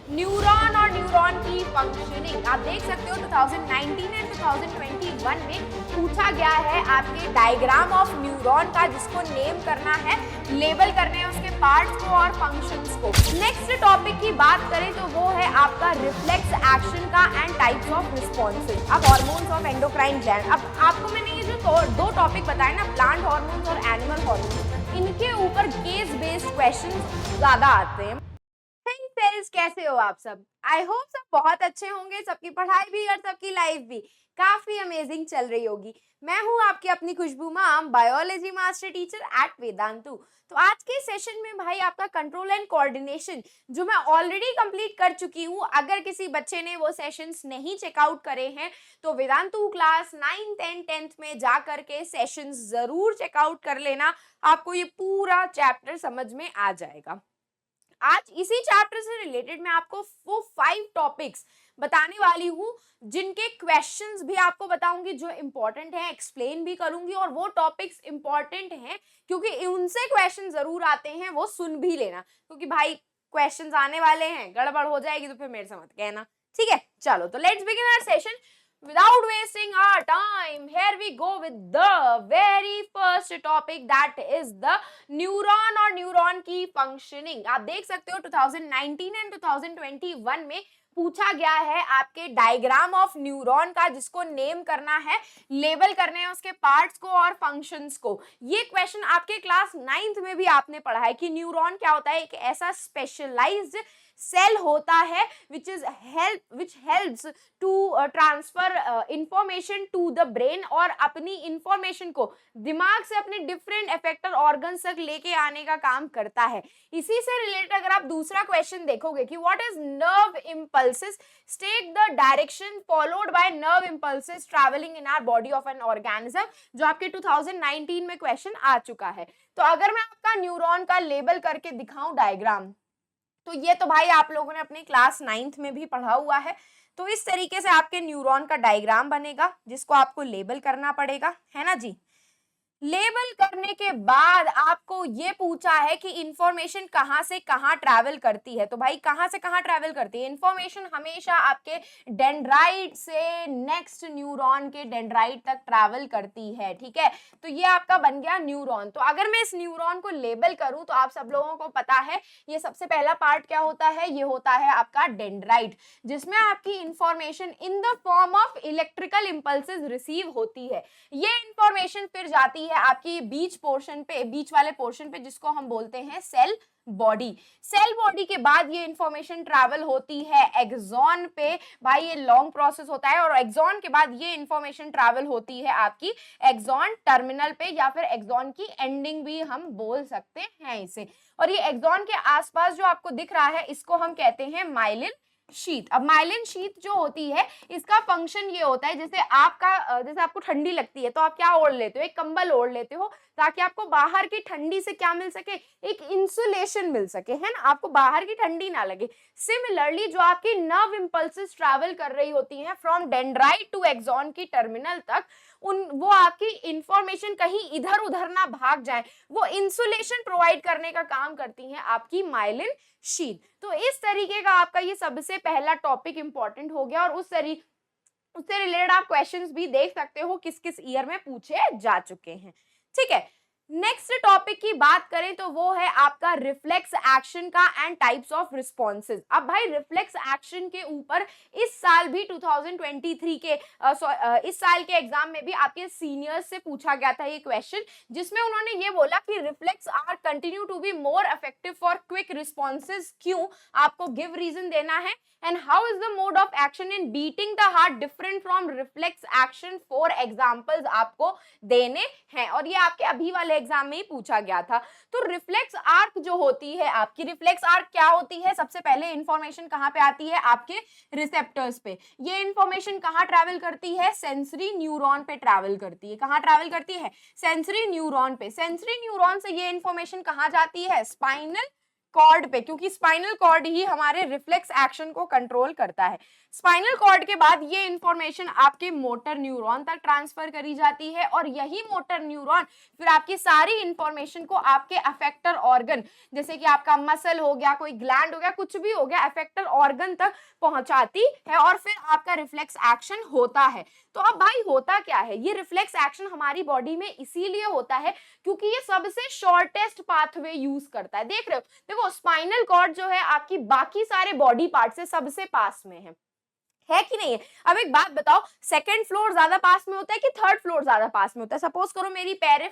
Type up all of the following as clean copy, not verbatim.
Neuron और neuron की functioning. आप देख सकते हो 2019 एंड 2021 में पूछा गया है आपके डायग्राम ऑफ न्यूरॉन का, जिसको नेम करना है, लेबल करने हैं उसके पार्ट्स को और फंक्शंस को। नेक्स्ट टॉपिक की बात करें तो वो है आपका रिफ्लेक्स एक्शन का एंड टाइप्स ऑफ रिस्पॉन्सेज। अब हार्मोन्स ऑफ एंडोक्राइन ग्लैंड। अब आपको मैंने ये जो दो टॉपिक बताए ना, प्लांट हार्मोन्स और एनिमल हार्मोन्स, इनके ऊपर केस बेस्ड क्वेश्चंस ज्यादा आते हैं। फ्रेंड्स, कैसे हो आप सब? आई होप सब बहुत अच्छे होंगे, सबकी पढ़ाई भी और सबकी लाइफ भी काफी अमेजिंग चल रही होगी। मैं हूं आपकी अपनी Khushboo ma'am, biology master teacher at Vedantu. तो आज के सेशन में भाई आपका कंट्रोल एंड कोऑर्डिनेशन, जो मैं ऑलरेडी कंप्लीट कर चुकी हूं, अगर किसी बच्चे ने वो सेशंस नहीं चेकआउट करे हैं तो Vedantu class 9th and 10th में जा करके सेशंस जरूर चेकआउट कर लेना, आपको ये पूरा चैप्टर समझ में आ जाएगा। आज इसी चैप्टर से रिलेटेड मैं आपको वो 5 टॉपिक्स बताने वाली हूँ, जिनके क्वेश्चंस भी आपको बताऊंगी जो इंपॉर्टेंट है, एक्सप्लेन भी करूंगी। और वो टॉपिक्स इंपॉर्टेंट हैं क्योंकि उनसे क्वेश्चन जरूर आते हैं, वो सुन भी लेना, क्योंकि भाई क्वेश्चंस आने वाले हैं, गड़बड़ हो जाएगी तो फिर मेरे से मत कहना, ठीक है? चलो, तो let's begin our session without wasting our time. Here we go with the very first topic, that is the neuron और न्यूरॉन की फंक्शनिंग। आप देख सकते हो 2019 एंड 2021 में पूछा गया है आपके डायग्राम ऑफ न्यूरॉन का, जिसको नेम करना है, लेबल करने हैं उसके पार्ट्स को और फंक्शंस को। ये क्वेश्चन आपके क्लास 9th में भी आपने पढ़ा है कि न्यूरॉन क्या होता है। एक ऐसा स्पेशलाइज्ड सेल होता है which helps to transfer information to the brain, और अपनी इंफॉर्मेशन को दिमाग से अपने डिफरेंट इफेक्टर ऑर्गन्स तक लेके आने का काम करता है। इसी से रिलेटेड अगर आप दूसरा क्वेश्चन देखोगे कि what is nerve impulses, state the direction followed by nerve impulses travelling in our body of an organism, जो आपके 2019 में क्वेश्चन आ चुका है। तो अगर मैं आपका न्यूरॉन का लेबल करके दिखाऊं डायग्राम, तो ये तो भाई आप लोगों ने अपनी क्लास 9th में भी पढ़ा हुआ है। तो इस तरीके से आपके न्यूरॉन का डायग्राम बनेगा, जिसको आपको लेबल करना पड़ेगा, है ना जी। लेबल करने के बाद आपको ये पूछा है कि इंफॉर्मेशन कहां से कहां ट्रैवल करती है। तो भाई कहां से कहां ट्रैवल करती है? इंफॉर्मेशन हमेशा आपके डेंड्राइट से नेक्स्ट न्यूरॉन के डेंड्राइट तक ट्रैवल करती है, ठीक है? तो ये आपका बन गया न्यूरॉन। तो अगर मैं इस न्यूरॉन को लेबल करूं तो आप सब लोगों को पता है ये सबसे पहला पार्ट क्या होता है, ये होता है आपका डेंड्राइट, जिसमें आपकी information in the form of electrical impulses receive होती है। ये इंफॉर्मेशन फिर जाती है आपकी बीच वाले पोर्शन पे, जिसको हम बोलते हैं सेल बॉडी। सेल बॉडी के बाद ये इंफॉर्मेशन ट्रैवल होती है एक्सॉन पे। भाई ये लॉन्ग प्रोसेस होता है, और एक्सॉन के बाद ये इंफॉर्मेशन ट्रैवल होती है आपकी एक्सॉन टर्मिनल पे, या फिर एक्सॉन की एंडिंग भी हम बोल सकते हैं इसे। और ये एक्सॉन के आसपास जो आपको दिख रहा है, इसको हम कहते हैं माइलिन शीथ। अब माइलिन शीथ जो होती है, इसका फंक्शन ये होता है, जैसे आपको ठंडी लगती है तो आप क्या ओढ़ लेते हो? एक कंबल ओढ़ लेते हो, ताकि आपको बाहर की ठंडी से क्या मिल सके? एक इंसुलेशन मिल सके, है ना, आपको बाहर की ठंडी ना लगे। सिमिलरली जो आपकी नर्व इंपल्सेस ट्रैवल कर रही होती हैं फ्रॉम डेंड्राइट टू एक्सॉन की टर्मिनल तक, वो आपकी इंफॉर्मेशन कहीं इधर उधर ना भाग जाए, वो इंसुलेशन प्रोवाइड करने का काम करती हैं आपकी माइलिन शीथ। तो इस तरीके का आपका ये सबसे पहला टॉपिक इंपॉर्टेंट हो गया, और उससे रिलेटेड आप क्वेश्चंस भी देख सकते हो किस किस ईयर में पूछे जा चुके हैं, ठीक है। नेक्स्ट टॉपिक की बात करें तो वो है आपका रिफ्लेक्स एक्शन का एंड टाइप्स ऑफ रिस्पॉन्सेज। अब भाई रिफ्लेक्स एक्शन के ऊपर इस साल भी 2023 के इस साल के एग्जाम में भी आपके सीनियर्स से पूछा गया था ये क्वेश्चन, जिसमें उन्होंने ये बोला कि reflex are continue to be more effective for quick responses. क्यों? आपको गिव रीजन देना है। And how is the mode of action in beating the heart different from reflex action? 4 examples आपको देने हैं, और ये आपके अभी वाले एग्जाम में ही पूछा गया था। तो रिफ्लेक्स आर्क जो होती है आपकी, रिफ्लेक्स आर्क क्या होती है? सबसे पहले इंफॉर्मेशन कहां पे आती है? आपके रिसेप्टर्स पे। ये इंफॉर्मेशन कहां ट्रैवल करती है? सेंसरी न्यूरॉन पे ट्रैवल करती है। कहां ट्रैवल करती है? सेंसरी न्यूरॉन पे। सेंसरी न्यूरॉन से ये इंफॉर्मेशन कहां जाती है? स्पाइनल कॉर्ड पे, क्योंकि स्पाइनल कॉर्ड ही हमारे रिफ्लेक्स एक्शन को कंट्रोल करता है। स्पाइनल कॉर्ड के बाद ये इंफॉर्मेशन आपके मोटर न्यूरॉन तक ट्रांसफर करी जाती है और यही मोटर न्यूरॉन फिर आपकी सारी इंफॉर्मेशन को आपके अफेक्टर ऑर्गन, जैसे कि आपका मसल हो गया, कोई ग्लैंड हो गया, कुछ भी हो गया, अफेक्टर ऑर्गन तक पहुंचाती है और फिर आपका रिफ्लेक्स एक्शन होता है। तो अब भाई होता क्या है, ये रिफ्लेक्स एक्शन हमारी बॉडी में इसीलिए होता है क्योंकि ये सबसे शॉर्टेस्ट पाथवे यूज करता है। देख रहे हो, देखो स्पाइनल कॉर्ड जो है आपकी बाकी सारे बॉडी पार्ट से सबसे पास में है कि नहीं है। अब एक बात बताओ, सेकंड फ्लोर ज्यादा पास में होता है कि थर्ड फ्लोर ज्यादा पास में होता है? सपोज करो मेरी पैर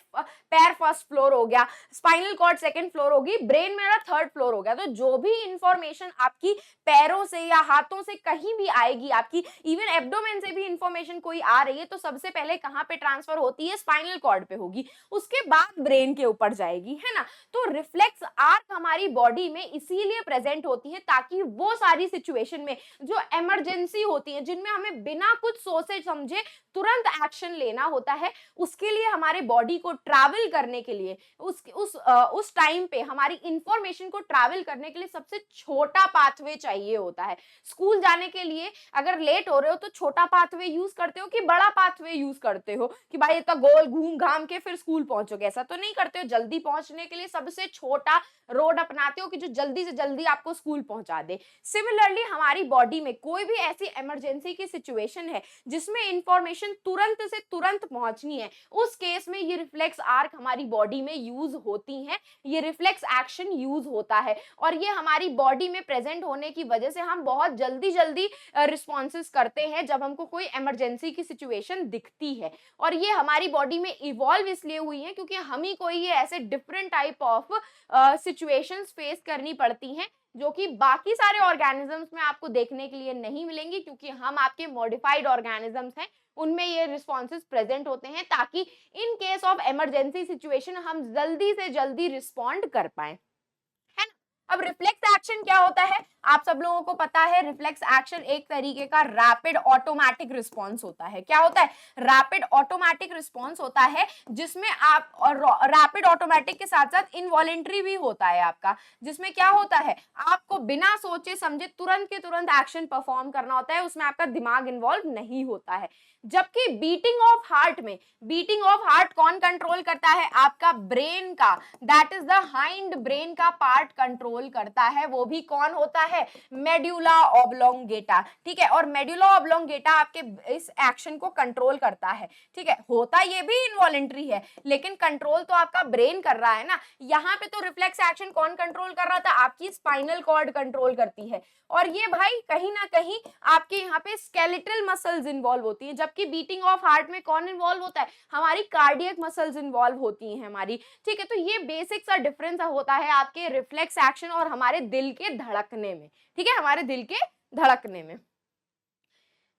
फर्स्ट फ्लोर हो गया, स्पाइनल कॉर्ड सेकंड फ्लोर होगी, ब्रेन मेरा थर्ड फ्लोर हो गया, तो जो भी इंफॉर्मेशन आपकी पैरों से या हाथों से कहीं भी आएगी, आपकी इवन एब्डोमेन से भी इंफॉर्मेशन कोई आ रही है, तो सबसे पहले कहां पे ट्रांसफर होती है? स्पाइनल कॉर्ड पे होगी, उसके बाद ब्रेन के ऊपर जाएगी, है ना। तो रिफ्लेक्स आर्क हमारी बॉडी में इसीलिए प्रेजेंट होती है ताकि वो सारी सिचुएशन में जो इमरजेंसी होती है, जिनमें हमें बिना कुछ सोचे समझे तुरंत एक्शन लेना होता है, उसके लिए हमारे बॉडी को ट्रैवल करने के लिए उस टाइम पे हमारी इंफॉर्मेशन को ट्रैवल करने के लिए सबसे छोटा पाथवे चाहिए होता है। स्कूल जाने के लिए अगर लेट हो रहे हो तो छोटा पाथवे यूज करते हो कि बड़ा पाथवे यूज करते हो कि भाई इतना गोल घूम घाम के फिर स्कूल पहुंचोगे? ऐसा तो नहीं करते हो। जल्दी पहुंचने के लिए सबसे छोटा रोड अपनाते हो कि जो जल्दी से जल्दी आपको स्कूल पहुंचा दे। सिमिलरली हमारी बॉडी में कोई भी ऐसी इमरजेंसी की सिचुएशन है जिसमें इंफॉर्मेशन तुरंत से तुरंत पहुंचनी है, उस केस में ये रिफ्लेक्स आर्क हमारी बॉडी में यूज होती हैं, ये रिफ्लेक्स एक्शन यूज होता है और ये हमारी बॉडी में प्रेजेंट होने की वजह से हम बहुत जल्दी जल्दी रिस्पॉन्सेस करते हैं जब हमको कोई इमरजेंसी की सिचुएशन दिखती है। और ये हमारी बॉडी में इवॉल्व इसलिए हुई है क्योंकि हम ही कोई ये ऐसे different type of situations face करनी पड़ती हैं जो कि बाकी सारे ऑर्गेनिजम्स में आपको देखने के लिए नहीं मिलेंगी, क्योंकि हम आपके मॉडिफाइड ऑर्गेनिजम्स हैं, उनमें ये रिस्पॉन्सेस प्रेजेंट होते हैं ताकि in case of emergency situation हम जल्दी से जल्दी रिस्पॉन्ड कर पाए, है ना। अब रिफ्लेक्स एक्शन क्या होता है? आप सब लोगों को पता है, रिफ्लेक्स एक्शन एक तरीके का रैपिड ऑटोमेटिक रिस्पॉन्स होता है। क्या होता है? रैपिड ऑटोमेटिक रिस्पॉन्स होता है, जिसमें आप रैपिड ऑटोमेटिक के साथ साथ इनवॉलेंट्री भी होता है आपका, जिसमें क्या होता है, आपको बिना सोचे समझे तुरंत के तुरंत एक्शन परफॉर्म करना होता है, उसमें आपका दिमाग इन्वॉल्व नहीं होता है। जबकि बीटिंग ऑफ हार्ट में, बीटिंग ऑफ हार्ट कौन कंट्रोल करता है? आपका ब्रेन का, that is the hind brain का पार्ट कंट्रोल करता है। वो भी कौन होता है? मेडुला ऑब्लोंगेटा, ठीक है। और मेडुला ऑब्लोंगेटा आपके इस एक्शन को कंट्रोल करता है, ठीक है। होता ये भी इनवॉलेंट्री है, लेकिन कंट्रोल तो आपका ब्रेन कर रहा है ना। यहाँ पे तो रिफ्लेक्स एक्शन कौन कंट्रोल कर रहा था? आपकी स्पाइनल कॉर्ड कंट्रोल करती है। और ये भाई कहीं ना कहीं आपके यहाँ पे स्केलेटल मसल्स इन्वॉल्व होती हैं, जबकि बीटिंग ऑफ हार्ट में कौन इन्वॉल्व होता है? हमारी कार्डियक मसल्स इन्वॉल्व होती हैं हमारी, ठीक है। तो ये बेसिक सा डिफरेंस होता है आपके रिफ्लेक्स एक्शन और हमारे दिल के धड़कने में, ठीक है, हमारे दिल के धड़कने में।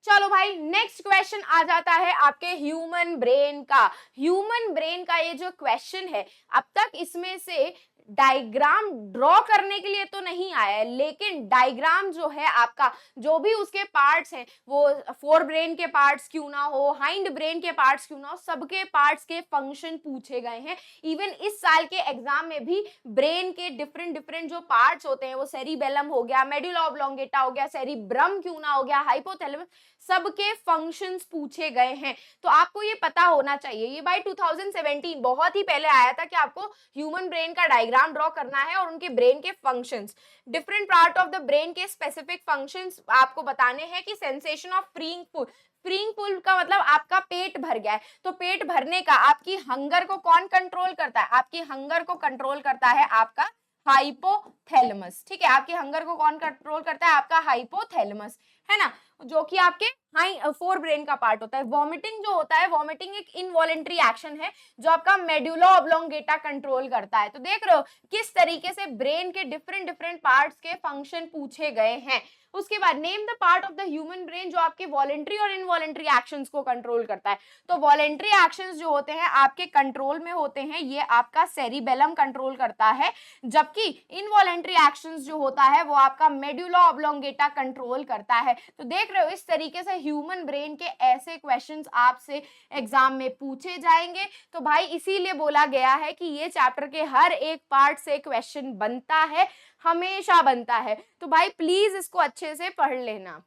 चलो भाई, नेक्स्ट क्वेश्चन आ जाता है आपके ह्यूमन ब्रेन का। ह्यूमन ब्रेन का ये जो क्वेश्चन है, अब तक इसमें से डायग्राम ड्रॉ करने के लिए तो नहीं आया है, लेकिन डायग्राम जो है आपका, जो भी उसके पार्ट्स हैं, वो फोर ब्रेन के पार्ट्स क्यों ना हो, हाइंड ब्रेन के पार्ट्स क्यों ना हो, सबके पार्ट्स के फंक्शन पूछे गए हैं। इवन इस साल के एग्जाम में भी ब्रेन के डिफरेंट डिफरेंट जो पार्ट्स होते हैं, वो सेरिबेलम हो गया, मेडुला ऑब्लोंगेटा हो गया, सेरिब्रम क्यों ना हो गया, हाइपोथैलेमस, सबके फंक्शंस पूछे गए हैं। तो आपको ये पता होना चाहिए, ये भाई 2017 बहुत ही पहले आया था कि आपको ह्यूमन ब्रेन का डायग्राम ड्रॉ करना है और उनके ब्रेन के functions, different part of the brain के स्पेसिफिक फंक्शंस आपको बताने हैं। कि sensation of feeling full, feeling full का मतलब आपका पेट भर गया है, तो पेट भरने का आपकी हंगर को कौन कंट्रोल करता है? आपकी हंगर को कंट्रोल करता है आपका हाइपोथैलेमस, ठीक है। आपके हंगर को कौन कंट्रोल करता है? आपका हाइपोथैलेमस, है ना, जो कि आपके फोर ब्रेन का पार्ट होता है। वॉमिटिंग जो होता है, वॉमिटिंग एक इनवॉलेंट्री एक्शन है जो आपका मेडुला ऑब्लोंगेटा कंट्रोल करता है। तो देख रहे हो किस तरीके से ब्रेन के डिफरेंट डिफरेंट पार्ट्स के फंक्शन पूछे गए हैं। उसके बाद name the part of the human brain जो आपके वॉलेंट्री और इनवॉलेंट्री एक्शंस को कंट्रोल करता है। तो वॉलेंट्री एक्शंस जो होते हैं आपके कंट्रोल में होते हैं, ये आपका सेरिबेलम कंट्रोल करता है, जबकि इनवॉलेंट्री एक्शंस जो होता है वो आपका मेडुला ऑब्लोंगेटा कंट्रोल करता है। तो देख रहे हो इस तरीके से ह्यूमन ब्रेन के ऐसे क्वेश्चंस आपसे एग्जाम में पूछे जाएंगे। तो भाई इसीलिए बोला गया है कि ये चैप्टर के हर एक पार्ट से क्वेश्चन बनता है, हमेशा बनता है। तो भाई प्लीज इसको अच्छे से पढ़ लेना।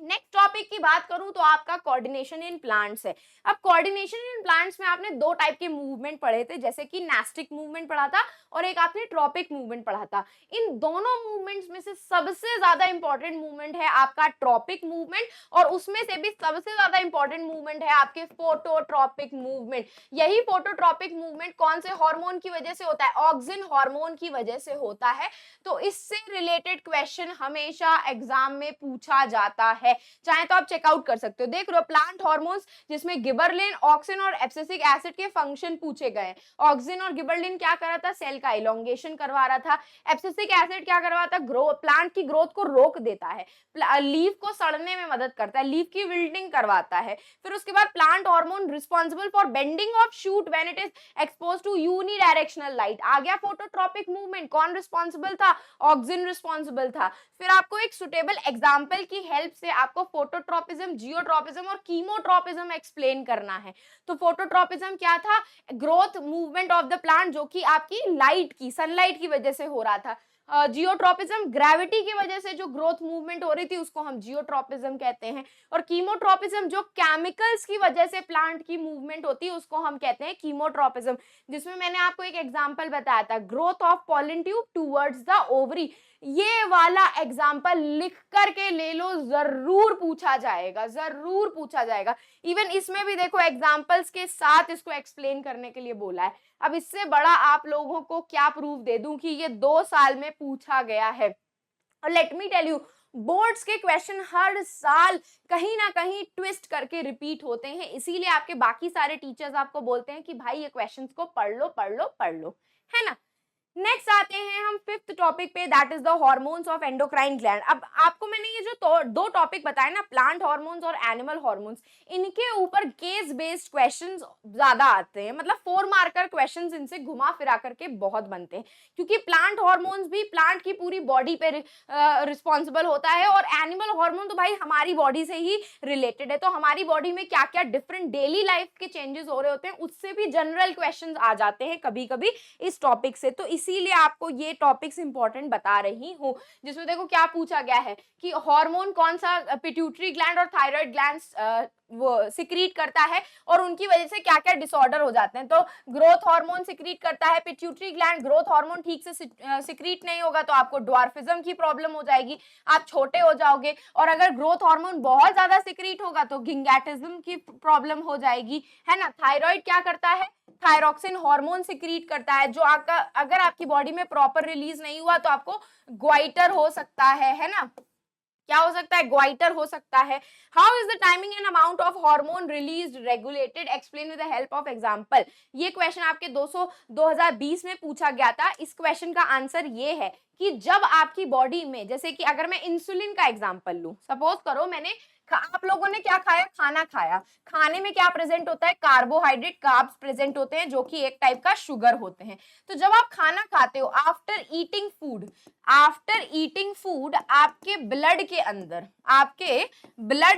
नेक्स्ट टॉपिक की बात करूं तो आपका कोऑर्डिनेशन इन प्लांट्स है। अब कोऑर्डिनेशन इन प्लांट्स में आपने दो टाइप के मूवमेंट पढ़े थे, जैसे कि नेस्टिक मूवमेंट पढ़ा था और एक आपने ट्रॉपिक मूवमेंट पढ़ा था। इन दोनों मूवमेंट्स में से सबसे ज्यादा इंपॉर्टेंट मूवमेंट है आपका ट्रॉपिक मूवमेंट, और उसमें से भी सबसे ज्यादा इंपॉर्टेंट मूवमेंट है आपके फोटोट्रॉपिक मूवमेंट। यही फोटोट्रॉपिक मूवमेंट कौन से हार्मोन की वजह से होता है? ऑक्सिन हार्मोन की वजह से होता है। तो इससे रिलेटेड क्वेश्चन हमेशा एग्जाम में पूछा जाता है, चाहे तो आप चेकआउट कर सकते हो। देख रहे हो प्लांट हार्मोन्स, जिसमें गिबरलिन, ऑक्सिन और एब्सिसिक एसिड के फंक्शन पूछे गए। ऑक्सिन और गिबरलिन क्या कर रहा था? सेल का इलोंगेशन करवा रहा था। एब्सिसिक एसिड क्या करवा था? प्लांट की ग्रोथ को रोक देता है, लीफ को सड़ने में मदद करता है, लीफ की विल्टिंग करवाता है। फिर उसके बाद plant hormone responsible for bending of shoot when it is expose to unidirectional light. आ गया फोटोट्रॉपिक मूवमेंट, कौन रिस्पॉन्सिबल था? ऑक्सिन रिस्पॉन्सिबल था। फिर आपको एक सुटेबल एग्जाम्पल की हेल्प से आपको फोटोट्रॉपिज्म, जियोट्रॉपिज्म और कीमोट्रॉपिज्म एक्सप्लेन करना है। तो फोटोट्रॉपिज्म क्या था? Growth movement of the plant, जो कि आपकी लाइट की, सनलाइट की वजह से हो रहा था। जियोट्रॉपिज्म ग्रेविटी की वजह से जो ग्रोथ मूवमेंट हो रही थी उसको हम जियोट्रॉपिज्म कहते हैं। और कीमोट्रॉपिज्म जो केमिकल्स की वजह से प्लांट की मूवमेंट होती है उसको हम कहते हैं कीमोट्रॉपिज्म, जिसमें मैंने आपको एक एग्जांपल बताया था, growth of pollen tube towards the ovary. ये वाला एग्जाम्पल लिख करके ले लो, जरूर पूछा जाएगा, जरूर पूछा जाएगा। इवन इसमें भी देखो एग्जाम्पल्स के साथ इसको एक्सप्लेन करने के लिए बोला है। अब इससे बड़ा आप लोगों को क्या प्रूफ दे दूं कि ये 2 साल में पूछा गया है। और let me tell you, boards के क्वेश्चन हर साल कहीं ना कहीं ट्विस्ट करके रिपीट होते हैं, इसीलिए आपके बाकी सारे टीचर्स आपको बोलते हैं कि भाई ये क्वेश्चंस को पढ़ लो पढ़ लो पढ़ लो, है ना। नेक्स्ट आते हैं हम फिफ्थ टॉपिक पे, that is the hormones of endocrine gland. अब आपको मैंने ये जो दो टॉपिक बताए ना, प्लांट हार्मोन्स और एनिमल हार्मोन्स, इनके ऊपर केस बेस्ड क्वेश्चंस ज्यादा आते हैं, मतलब 4 मार्कर क्वेश्चंस इनसे घुमा फिरा करके बहुत बनते हैं, क्योंकि प्लांट हार्मोन्स भी प्लांट की पूरी बॉडी पे रिस्पॉन्सिबल होता है, और एनिमल हार्मोन तो भाई हमारी बॉडी से ही रिलेटेड है। तो हमारी बॉडी में क्या क्या डिफरेंट डेली लाइफ के चेंजेस हो रहे होते हैं, उससे भी जनरल क्वेश्चंस आ जाते हैं कभी कभी इस टॉपिक से। तो इसीलिए आपको ये टॉपिक्स इंपॉर्टेंट बता रही हूँ, जिसमें देखो क्या पूछा गया है कि हार्मोन कौन सा पिट्यूटरी ग्लैंड और थायराइड ग्लैंड वो सिक्रीट करता है, और उनकी वजह से क्या क्या डिसऑर्डर हो जाते हैं। तो ग्रोथ हार्मोन सिक्रीट करता है पिट्यूटरी ग्लैंड, ग्रोथ हार्मोन ठीक से सिक्रीट नहीं होगा तो आपको ड्वार्फिज्म की प्रॉब्लम हो जाएगी, आप छोटे हो जाओगे। और अगर ग्रोथ हार्मोन बहुत ज्यादा सिक्रीट होगा तो गिंगैटिज्म की प्रॉब्लम हो जाएगी, है ना। थायराइड क्या करता है? थायरोक्सिन हार्मोन सिक्रीट करता है, जो आपका अगर आपकी बॉडी में प्रॉपर रिलीज नहीं हुआ तो आपको ग्वाइटर हो सकता है ना। क्या हो सकता है? ग्वाइटर हो सकता है। How is the timing and amount of hormone release regulated, explain with the help of example. ये क्वेश्चन आपके 2020 में पूछा गया था। इस क्वेश्चन का आंसर ये है कि जब आपकी बॉडी में, जैसे कि अगर मैं इंसुलिन का एग्जांपल लूं, सपोज करो मैंने आप लोगों ने क्या खाया? खाना खाया। खाने में क्या प्रेजेंट होता है? कार्बोहाइड्रेट, कार्ब्स प्रेजेंट होते हैं, जो कि एक टाइप का शुगर होते हैं। तो जब आप खाना खाते हो, after eating food, after eating food आपके ब्लड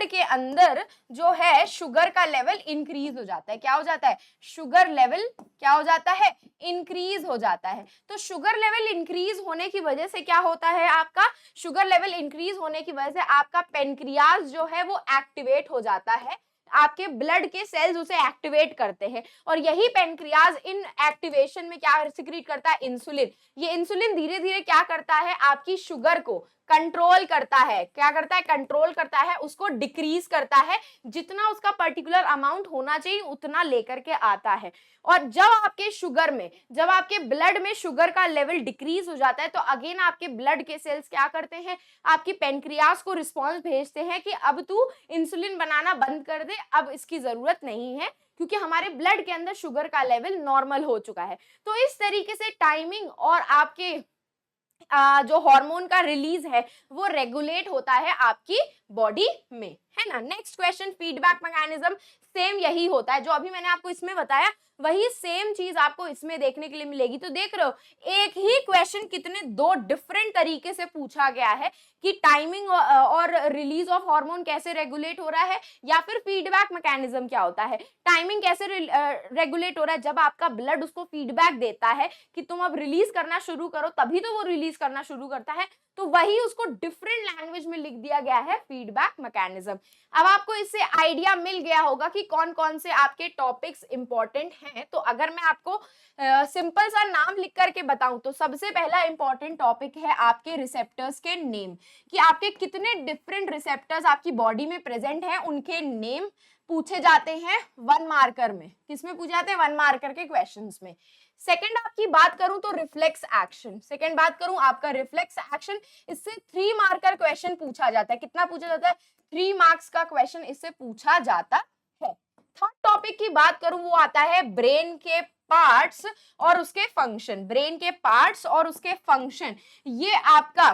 के अंदर जो है शुगर का लेवल इंक्रीज हो जाता है। क्या हो जाता है? शुगर लेवल क्या हो जाता है? इंक्रीज हो जाता है। तो शुगर लेवल इंक्रीज होने की वजह से क्या होता है? आपका शुगर लेवल इंक्रीज होने की वजह से आपका पेनक्रियाज जो है वो एक्टिवेट हो जाता है, आपके ब्लड के सेल्स उसे एक्टिवेट करते हैं, और यही पेनक्रियाज इन एक्टिवेशन में क्या सिक्रीट करता है? इंसुलिन। ये इंसुलिन धीरे धीरे क्या करता है? आपकी शुगर को कंट्रोल करता है। क्या करता है? कंट्रोल करता है, उसको डिक्रीज करता है, जितना उसका पर्टिकुलर अमाउंट होना चाहिए उतना लेकर के आता है। और जब आपके ब्लड में शुगर का लेवल डिक्रीज हो जाता है तो अगेन आपके ब्लड के सेल्स क्या करते हैं? आपकी पेनक्रियाज को रिस्पॉन्स भेजते हैं कि अब तू इंसुलिन बनाना बंद कर दे, अब इसकी जरूरत नहीं है, क्योंकि हमारे ब्लड के अंदर शुगर का लेवल नॉर्मल हो चुका है। तो इस तरीके से टाइमिंग और आपके जो हार्मोन का रिलीज है वो रेगुलेट होता है आपकी बॉडी में, है ना। Next question, feedback mechanism, same यही होता है जो अभी मैंने आपको इसमें बताया, वही सेम चीज आपको इसमें देखने के लिए मिलेगी। तो देख रहे हो एक ही क्वेश्चन कितने दो डिफरेंट तरीके से पूछा गया है कि टाइमिंग और रिलीज ऑफ हार्मोन कैसे रेगुलेट हो रहा है, या फिर फीडबैक मैकेनिज्म क्या होता है, टाइमिंग कैसे रेगुलेट हो रहा है, जब आपका ब्लड उसको फीडबैक देता है कि तुम अब रिलीज करना शुरू करो तभी तो वो रिलीज करना शुरू करता है, तो वही उसको डिफरेंट लैंग्वेज में लिख दिया गया है फीडबैक मैकेनिज्म। अब आपको इससे आइडिया मिल गया होगा कि कौन कौन से आपके टॉपिक्स इंपॉर्टेंट हैं। तो अगर मैं आपको सिंपल सा नाम लिख करके बताऊं तो सबसे पहला इंपॉर्टेंट टॉपिक है आपके रिसेप्टर्स के नेम, कि आपके कितने डिफरेंट रिसेप्टर्स आपकी बॉडी में प्रेजेंट हैं, उनके नेम पूछे जाते हैं 1 मार्कर में। किसमें पूछे जाते हैं? 1 मार्कर के क्वेश्चंस में। सेकंड आपकी बात करूं तो रिफ्लेक्स एक्शन, सेकंड बात करूं आपका रिफ्लेक्स एक्शन, इससे 3 मार्कर क्वेश्चन पूछा जाता है। कितना पूछा जाता है? 3 मार्क्स का क्वेश्चन इससे पूछा जाता है। थर्ड टॉपिक की बात करूं वो आता है ब्रेन के पार्ट्स और उसके फंक्शन। ब्रेन के पार्ट्स और उसके फंक्शन ये आपका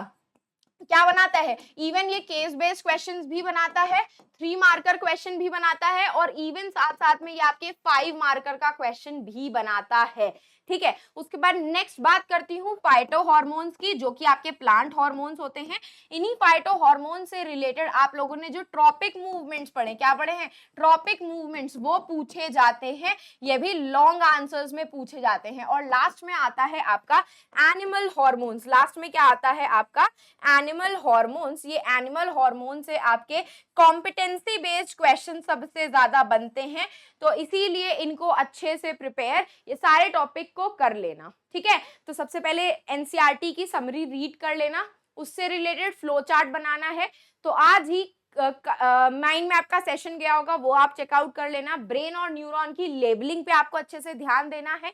क्या बनाता है? इवन ये केस बेस्ड क्वेश्चंस भी बनाता है, 3 मार्कर क्वेश्चन भी बनाता है, और इवन साथ साथ में ये आपके 5 मार्कर का क्वेश्चन भी बनाता है। ठीक है, उसके बाद नेक्स्ट बात करती हूँ फाइटो हार्मोन्स की, जो कि आपके प्लांट हार्मोन्स होते हैं। इन्हीं फाइटो हार्मोन से रिलेटेड आप लोगों ने जो ट्रॉपिक मूवमेंट्स पढ़े, क्या पढ़े हैं? ट्रॉपिक मूवमेंट्स, वो पूछे जाते हैं, ये भी लॉन्ग आंसर्स में पूछे जाते हैं। और लास्ट में आता है आपका एनिमल हार्मोन्स। लास्ट में क्या आता है आपका? Animal hormones. ये एनिमल हार्मोन से आपके कॉम्पिटेंसी बेस्ड क्वेश्चन सबसे ज्यादा बनते हैं, तो इसीलिए इनको अच्छे से प्रिपेयर ये सारे टॉपिक को कर लेना। ठीक है, तो सबसे पहले एनसीईआरटी की समरी रीड कर लेना, उससे रिलेटेड फ्लो चार्ट बनाना है। तो आज ही माइंड मैप का सेशन गया होगा, वो आप चेकआउट कर लेना। ब्रेन और न्यूरॉन की लेबलिंग पे आपको अच्छे से ध्यान देना है।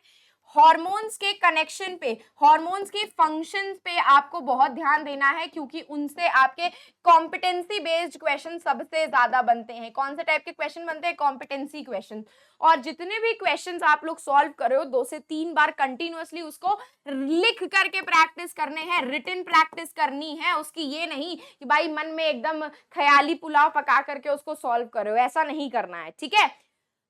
हार्मोन्स के कनेक्शन पे, हार्मोन्स के फंक्शंस पे आपको बहुत ध्यान देना है, क्योंकि उनसे आपके कॉम्पिटेंसी बेस्ड क्वेश्चन सबसे ज्यादा बनते हैं। कौन से टाइप के क्वेश्चन बनते हैं? Competency question. और जितने भी क्वेश्चंस आप लोग सॉल्व कर रहे हो 2 से 3 बार कंटिन्यूअसली उसको लिख करके प्रैक्टिस करने हैं, रिटन प्रैक्टिस करनी है उसकी। ये नहीं कि भाई मन में एकदम ख्याली पुलाव पका करके उसको सॉल्व कर रहे हो, ऐसा नहीं करना है। ठीक है,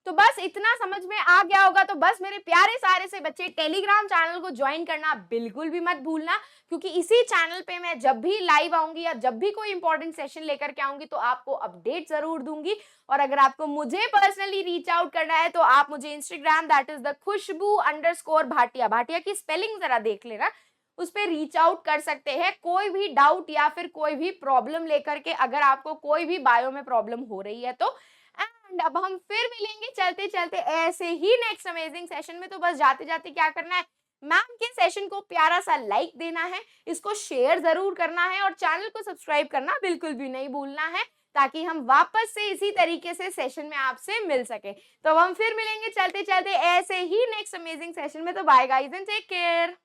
तो बस इतना समझ में आ गया होगा। तो बस मेरे प्यारे सारे से बच्चे टेलीग्राम चैनल को ज्वाइन करना बिल्कुल भी मत भूलना, क्योंकि इसी चैनल पे मैं जब भी लाइव आऊंगी या जब भी कोई इंपॉर्टेंट सेशन लेकर के आऊंगी तो आपको अपडेट जरूर दूंगी। और अगर आपको मुझे पर्सनली रीच आउट करना है तो आप मुझे Instagram that is the Khushboo Bhatia, Bhatia की स्पेलिंग जरा देख लेना, उस पर रीच आउट कर सकते हैं कोई भी डाउट या फिर कोई भी प्रॉब्लम लेकर के, अगर आपको कोई भी बायो में प्रॉब्लम हो रही है तो। एंड अब हम फिर मिलेंगे चलते चलते ऐसे ही नेक्स्ट अमेजिंग सेशन में। तो बस जाते जाते क्या करना है, मैम के सेशन को प्यारा सा लाइक देना है, इसको शेयर जरूर करना है, और चैनल को सब्सक्राइब करना बिल्कुल भी नहीं भूलना है, ताकि हम वापस से इसी तरीके से सेशन में आपसे मिल सके। तो हम फिर मिलेंगे चलते चलते ऐसे ही नेक्स्ट अमेजिंग सेशन में। तो bye guys and take care.